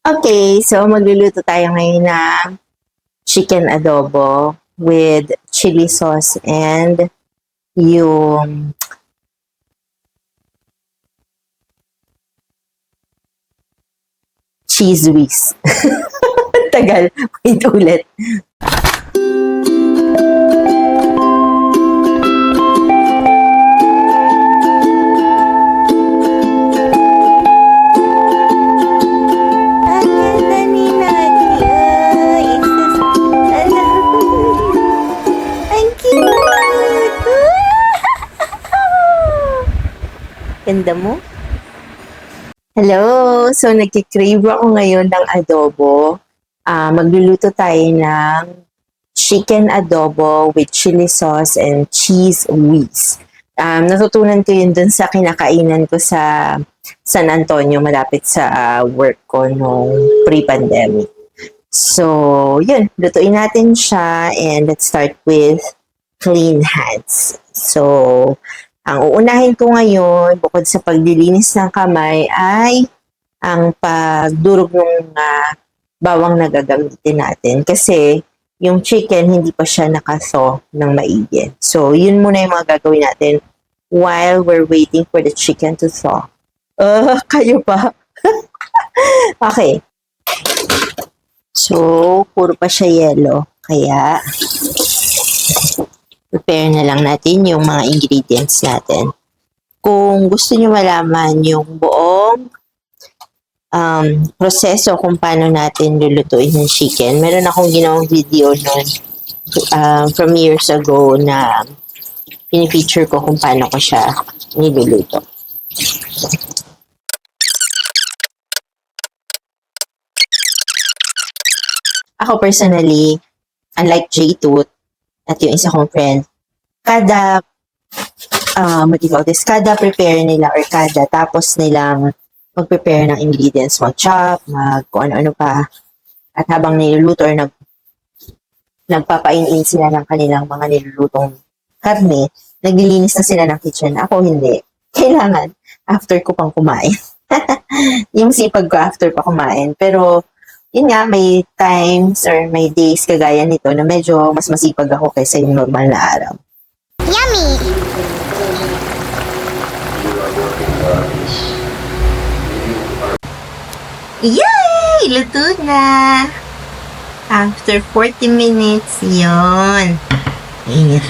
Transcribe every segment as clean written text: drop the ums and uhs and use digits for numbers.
Okay, so magluluto tayo ngayon ng chicken adobo with chili sauce and yung cheese whiz. Tagal. Wait ulit. Ganda mo? Hello! So, nagkikrave ako ngayon ng adobo. Magluluto tayo ng chicken adobo with chili sauce and cheese whiz. Natutunan ko yun dun sa kinakainan ko sa San Antonio, malapit sa work ko nung pre-pandemic. So, yun. Lutuin natin siya and let's start with clean hands. So, ang uunahin ko ngayon, bukod sa paglilinis ng kamay, ay ang pagdurog ng bawang na gagamitin natin. Kasi yung chicken, hindi pa siya nakaso ng maigi. So, yun muna yung mga gagawin natin while we're waiting for the chicken to thaw. Kayo pa? Okay. So, puro pa siya yelo. Kaya, prepare na lang natin yung mga ingredients natin. Kung gusto nyo malaman yung buong proseso kung paano natin lulutuin yung chicken, meron akong ginawang video nun from years ago na pinifeature ko kung paano ko siya niluluto. Ako personally, unlike J-Tooth, at yung isa kong friend, kada prepare nila or kada tapos nilang mag-prepare ng ingredients, mag-chop, kung ano-ano pa, at habang niluluto or nagpapain-in sila ng kanilang mga nilulutong karne, naglilinis na sila ng kitchen. Ako hindi. Kailangan, after ko pang kumain. Yung sipag ko after pa kumain. Pero, yun nga, may times or may days kagaya nito na medyo mas masipag ako kaysa yung normal na araw. Yummy! Yay! Luto na! After 40 minutes, yun. Init.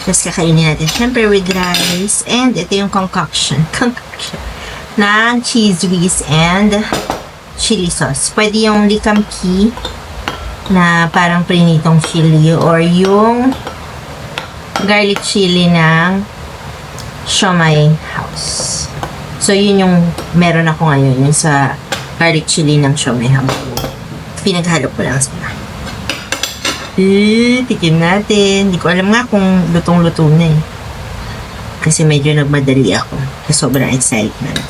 Tapos kakainin natin syempre with rice. And ito yung concoction ng cheese whiz and chili sauce. Pwede yung likamki na parang prinitong chili or yung garlic chili ng Siomai House. So, yun yung meron ako ngayon, yung sa garlic chili ng Siomai House. Pinaghalo ko lang sila. Tikim natin. Hindi ko alam nga kung lutong-luto na eh. Kasi medyo nagmadali ako sa sobrang excitement.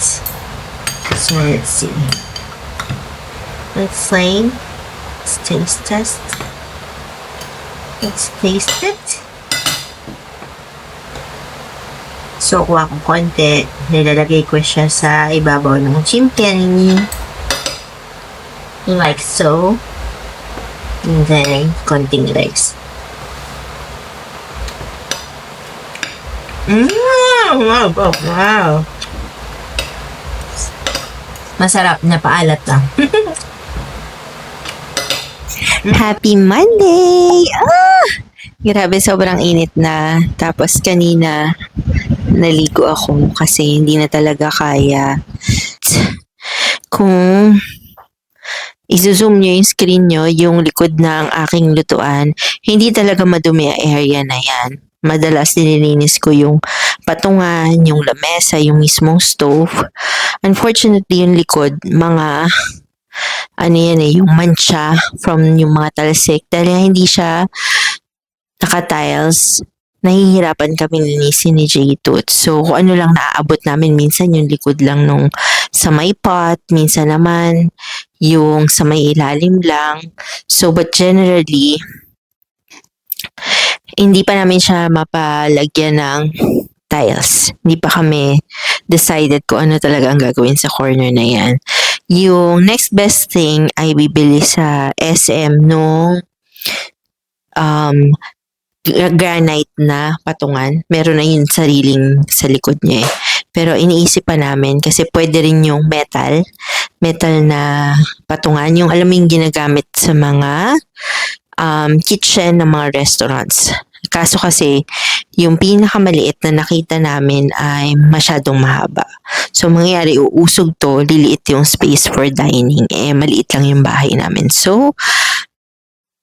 So, let's see. Let's say, let's taste test. Let's taste it. So, kuha kong konti. Nilalagay ko siya sa ibabaw ng chicken. Like so. And then, konting rice. Wow! Masarap na paalat lang. Happy Monday! Grabe, sobrang init na. Tapos kanina, naligo ako kasi hindi na talaga kaya. Kung i-zoom nyo yung screen nyo, yung likod ng aking lutuan, hindi talaga madumi ang area na yan. Madalas nililinis ko yung patungan, yung lamesa, yung mismong stove. Unfortunately, yung likod, mga yung mancha from yung mga talsik. Dahil hindi siya naka-tiles, nahihirapan kami linisin ni J-Tooth. So, kung ano lang naaabot namin, minsan yung likod lang nung sa may pot, minsan naman yung sa may ilalim lang. So, but generally, hindi pa namin siya mapalagyan ng tiles. Hindi pa kami decided kung ano talaga ang gagawin sa corner na yan. Yung next best thing ay bibili sa SM nung um, granite na patungan. Meron na yun sariling sa likod niya eh. Pero iniisip pa namin kasi pwede rin yung metal na patungan. Yung alam mo yung ginagamit sa mga kitchen ng mga restaurants. Kaso kasi, yung pinakamaliit na nakita namin ay masyadong mahaba. So, mangyayari, uusog to, liliit yung space for dining. Maliit lang yung bahay namin. So,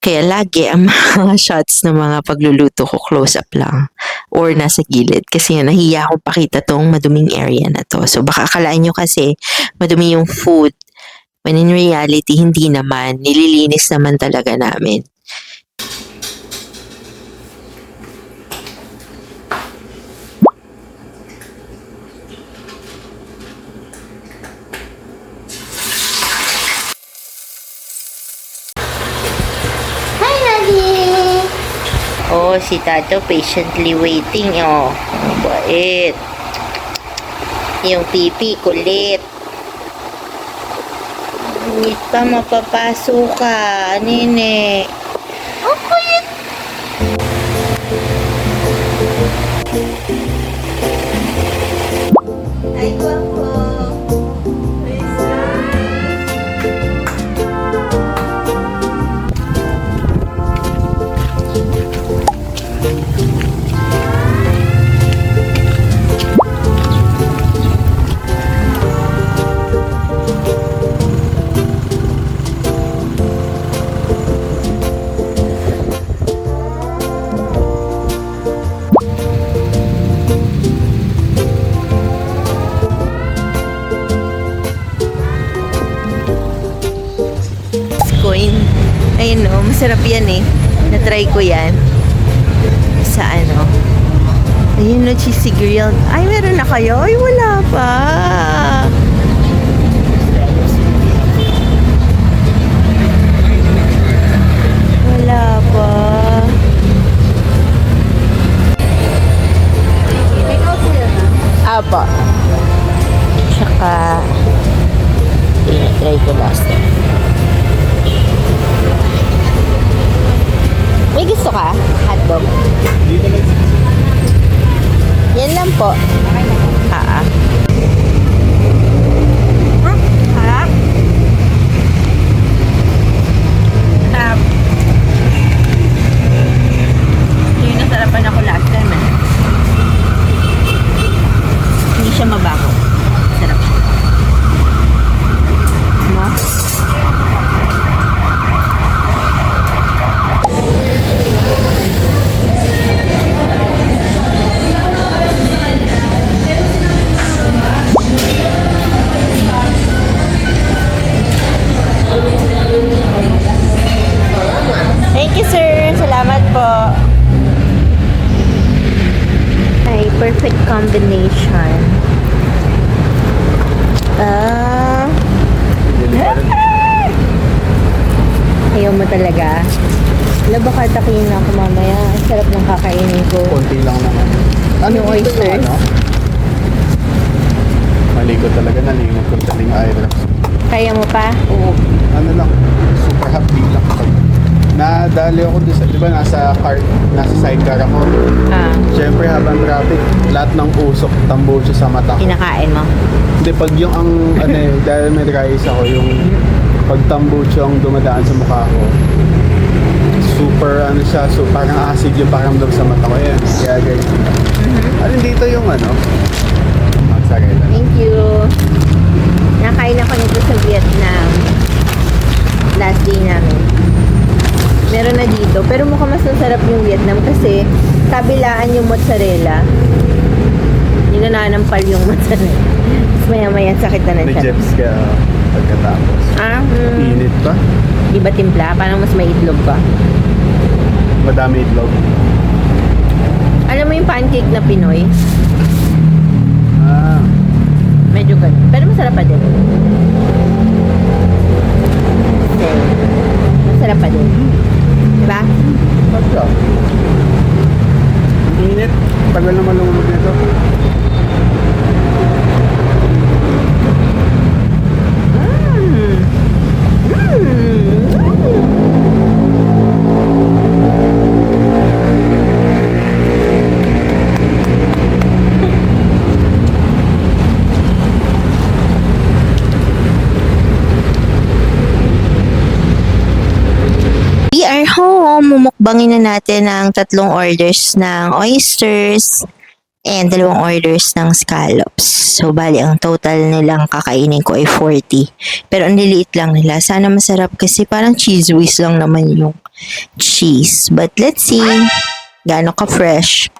kaya lagi ang mga shots ng mga pagluluto ko close up lang or nasa gilid kasi nahiya akong pakita tong maduming area na to. So baka akalaan nyo kasi madumi yung food when in reality hindi naman, nililinis naman talaga namin. Oh, si Tato patiently waiting, oh. Ang bait. Yung pipi, kulit. Hindi pa mapapasok ka, nene. Oh, kulit. Ay, guwapo. Coin. Ayun o, masarap yan eh. Na-try ko yan. Sa ano. Ayun o, cheesy grilled. Ay, meron na kayo? Ay, wala pa. Wala pa. Apa. Tsaka, try ko last time. May gusto ka? Hotdog? Yan lang po. Ah. Harap? Sarap. Yung nasarapan ako last time eh. Hindi siya mabago. Sarap siya. No? Thank you, sir. Salamat po. Ay, perfect combination. Ayaw mo talaga. Wala baka takihin ako mamaya. Ang sarap ng kakainin ko. Konti lang naman. Ano Yung dito oysters? Ano? Malikot talaga, nalimot ko sa ting Ira. Kaya mo pa? Oo. Ano lang, super happy lang. Nadali ako doon sa, di ba nasa sidecar ako. Siyempre habang traffic, lahat ng usok, tambucho sa mata ko. Kinakain mo? Hindi, pag yung dahil may rice ako, yung pag tambucho ang dumadaan sa mukha ko, super parang acid yung pakiramdam sa mata ko. Yan, kaya ganyan. Alin dito yung mozzarella. Thank you. Nakain ako nito sa Vietnam. Last day namin. Meron na dito. Pero mukhang mas masarap yung Vietnam kasi kabilaan yung mozzarella. Hindi na nanampal yung mozzarella. Maya-maya sakit na ng May tiyan. jeps ka pagkatapos. Init pa. Di ba timpla? Parang mas may itlog pa. Madami itlog. Alam mo yung pancake na Pinoy? Ah. Medyo ganun. Pero masarap pa din. Okay. Masarap pa din. Diba? Pagka. Init. Tagal na malunod nito. mukbangin na natin ang 3 orders ng oysters and 2 orders ng scallops. So, bali, ang total nilang kakainin ko ay 40. Pero ang liliit lang nila. Sana masarap kasi parang cheese whiz lang naman yung cheese. But let's see gaano ka-fresh.